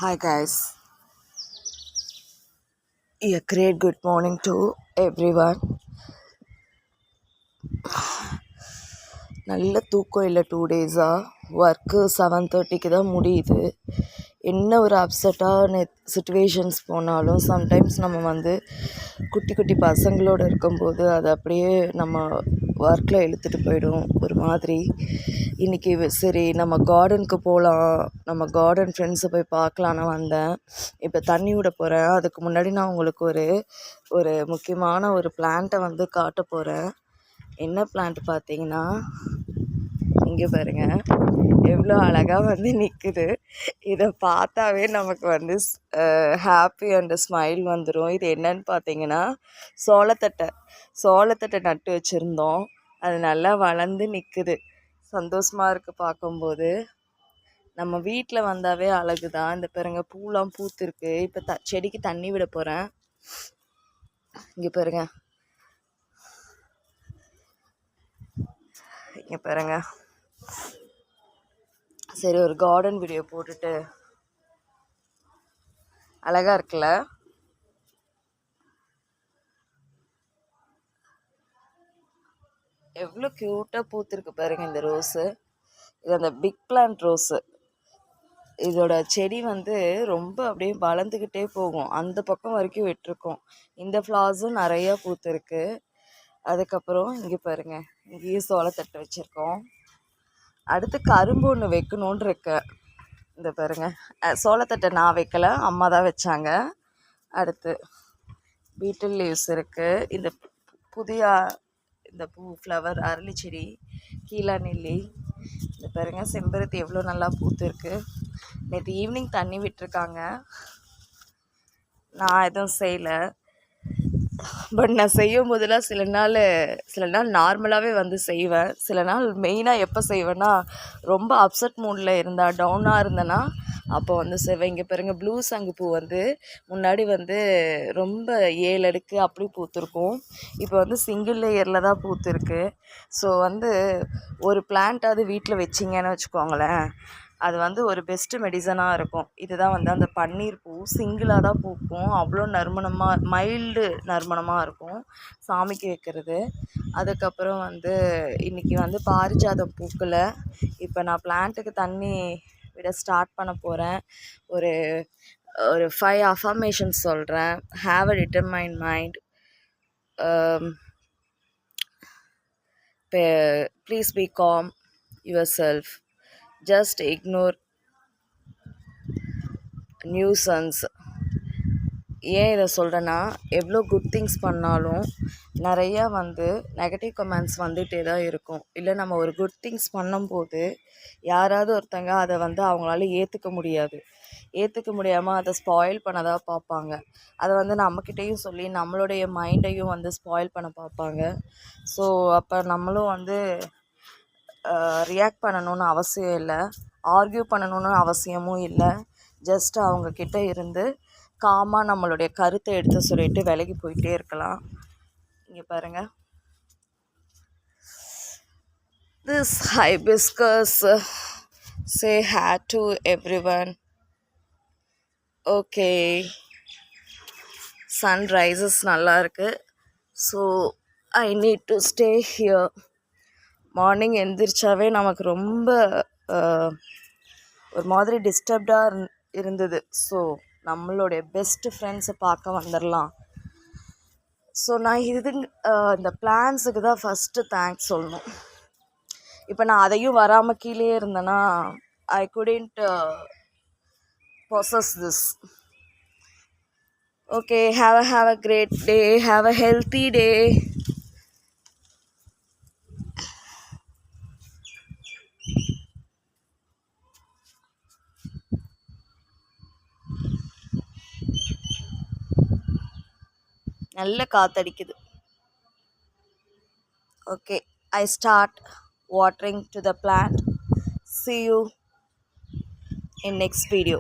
Hi guys, a great good morning to everyone. நல்ல தூக்கம் இல்லை 2 டேஸாக ஒர்க்கு 7:30க்கு தான் முடியுது. என்ன ஒரு அப்செட்டான சுச்சுவேஷன்ஸ் போனாலும் சம்டைம்ஸ் நம்ம குட்டி குட்டி பசங்களோடு இருக்கும்போது அது அப்படியே நம்ம ஒர்க்கில் இழுத்துட்டு போயிடும் ஒரு மாதிரி. இன்றைக்கி சரி நம்ம கார்டனுக்கு போகலாம், நம்ம கார்டன் ஃப்ரெண்ட்ஸை போய் பார்க்கலான்னு வந்தேன். இப்போ தண்ணி விட போகிறேன். அதுக்கு முன்னாடி நான் உங்களுக்கு ஒரு முக்கியமான ஒரு பிளான்ட்டை காட்ட போகிறேன். என்ன பிளான்ட் பார்த்தீங்கன்னா, இங்கே பாருங்கள் எவ்வளோ அழகாக நிற்குது. இதை பார்த்தாவே நமக்கு ஹாப்பி அண்ட் ஸ்மைல் வந்துடும். இது என்னன்னு பார்த்தீங்கன்னா சோளத்தட்டை நட்டு வச்சுருந்தோம். அது நல்லா வளர்ந்து நிற்குது. சந்தோஷமாக இருக்குது பார்க்கும்போது. நம்ம வீட்டில் வந்தாவே அழகு தான். இந்த பாருங்க பூலாம் பூத்துருக்கு. இப்போ செடிக்கு தண்ணி விட போகிறேன். இங்கே பாருங்க சரி, ஒரு கார்டன் வீடியோ போட்டுட்டு அழகாக இருக்குல்ல. எவ்வளோ க்யூட்டாக பூத்துருக்கு பாருங்கள் இந்த ரோஸு. இது அந்த பிக் பிளான்ட் ரோஸு. இதோட செடி ரொம்ப அப்படியே வளர்ந்துக்கிட்டே போகும். அந்த பக்கம் வரைக்கும் விட்டுருக்கோம். இந்த ஃப்ளார்ஸும் நிறையா பூத்துருக்கு. அதுக்கப்புறம் இங்கே பாருங்கள், இங்கேயும் சோளத்தட்டை வச்சுருக்கோம். அடுத்து கரும்பு ஒன்று வைக்கணுன்னு இருக்கேன். இந்த பாருங்கள், சோளத்தட்டை நான் வைக்கலை, அம்மா தான் வச்சாங்க. அடுத்து பீட்டில் லீவ்ஸ் இருக்குது. இந்த பூ ஃப்ளவர் அரளி செடி, கீழா நெல்லி. இந்த பாருங்கள் செம்பருத்தி எவ்வளோ நல்லா பூத்துருக்கு. நேற்று ஈவினிங் தண்ணி விட்டுருக்காங்க. நான் எதுவும் செய்யலை. பட் நான் செய்யும் போதெல்லாம் சில நாள் நார்மலாகவே செய்வேன். சில நாள் மெயினாக எப்போ செய்வேன்னா, ரொம்ப அப்செட் மூடில் இருந்தால், டவுனாக இருந்தேன்னா அப்போ செய்வேன். இங்கே பாருங்கள், ப்ளூ சங்குப்பூ முன்னாடி ரொம்ப 7 அடுக்கு அப்படி பூத்துருக்கும். இப்போ சிங்கிள் லேயரில் தான் பூத்துருக்கு. ஸோ ஒரு பிளான்ட்டாவது வீட்டில் வச்சிங்கன்னு வச்சுக்கோங்களேன், அது ஒரு பெஸ்ட்டு மெடிசனாக இருக்கும். இதுதான் அந்த பன்னீர் பூ சிங்கிளாக தான் பூக்கும். அவ்வளோ நறுமணமாக, மைல்டு நறுமணமாக இருக்கும் சாமிக்கு வைக்கிறது. அதுக்கப்புறம் இன்றைக்கி பாரிஜாதம் பூக்கலை. இப்போ நான் பிளான்ட்டுக்கு தண்ணி விட ஸ்டார்ட் பண்ண போகிறேன். ஒரு 5 அஃபர்மேஷன்ஸ் சொல்கிறேன். Have a determined mind, please be com your self, just ignore nuisance. ஏன் இதை சொல்கிறேன்னா, எவ்வளோ குட் திங்ஸ் பண்ணாலும் நிறையா நெகட்டிவ் கமெண்ட்ஸ் வந்துகிட்டே தான் இருக்கும். இல்லை நம்ம ஒரு குட் திங்ஸ் பண்ணும்போது யாராவது ஒருத்தங்க அதை அவங்களால ஏற்றுக்க முடியாமல் அதை ஸ்பாயில் பண்ண தான் பார்ப்பாங்க. அதை நம்மக்கிட்டேயும் சொல்லி நம்மளுடைய மைண்டையும் ஸ்பாயில் பண்ண பார்ப்பாங்க. ஸோ அப்போ நம்மளும் ரியாக்ட் பண்ணணும்னு அவசியம் இல்லை, ஆர்கியூ பண்ணணும்னு அவசியமும் இல்லை. ஜஸ்ட் அவங்கக்கிட்ட இருந்து காமாக நம்மளுடைய கருத்தை எடுத்து சொல்லிட்டு விலகி போயிட்டே இருக்கலாம். இங்கே பாருங்கள், this hibiscus say hi to everyone. Okay, sunrises நல்லா இருக்குது. So I need to stay here. Morning எந்திரிச்சாவே நமக்கு ரொம்ப ஒரு மாதிரி டிஸ்டர்ப்டாக இருந்தது. ஸோ நம்மளுடைய பெஸ்ட்டு ஃப்ரெண்ட்ஸை பார்க்க வந்துடலாம். ஸோ நான் இந்த பிளான்ஸுக்கு தான் ஃபஸ்ட்டு தேங்க்ஸ் சொல்லணும். இப்போ நான் அதையும் வராமல் கீழே இருந்தேன்னா ஐ couldn't possess this. Okay, have a great day, have a healthy day. நல்ல காத்தடிக்குது. Okay, I start watering to the plant. See you in next video.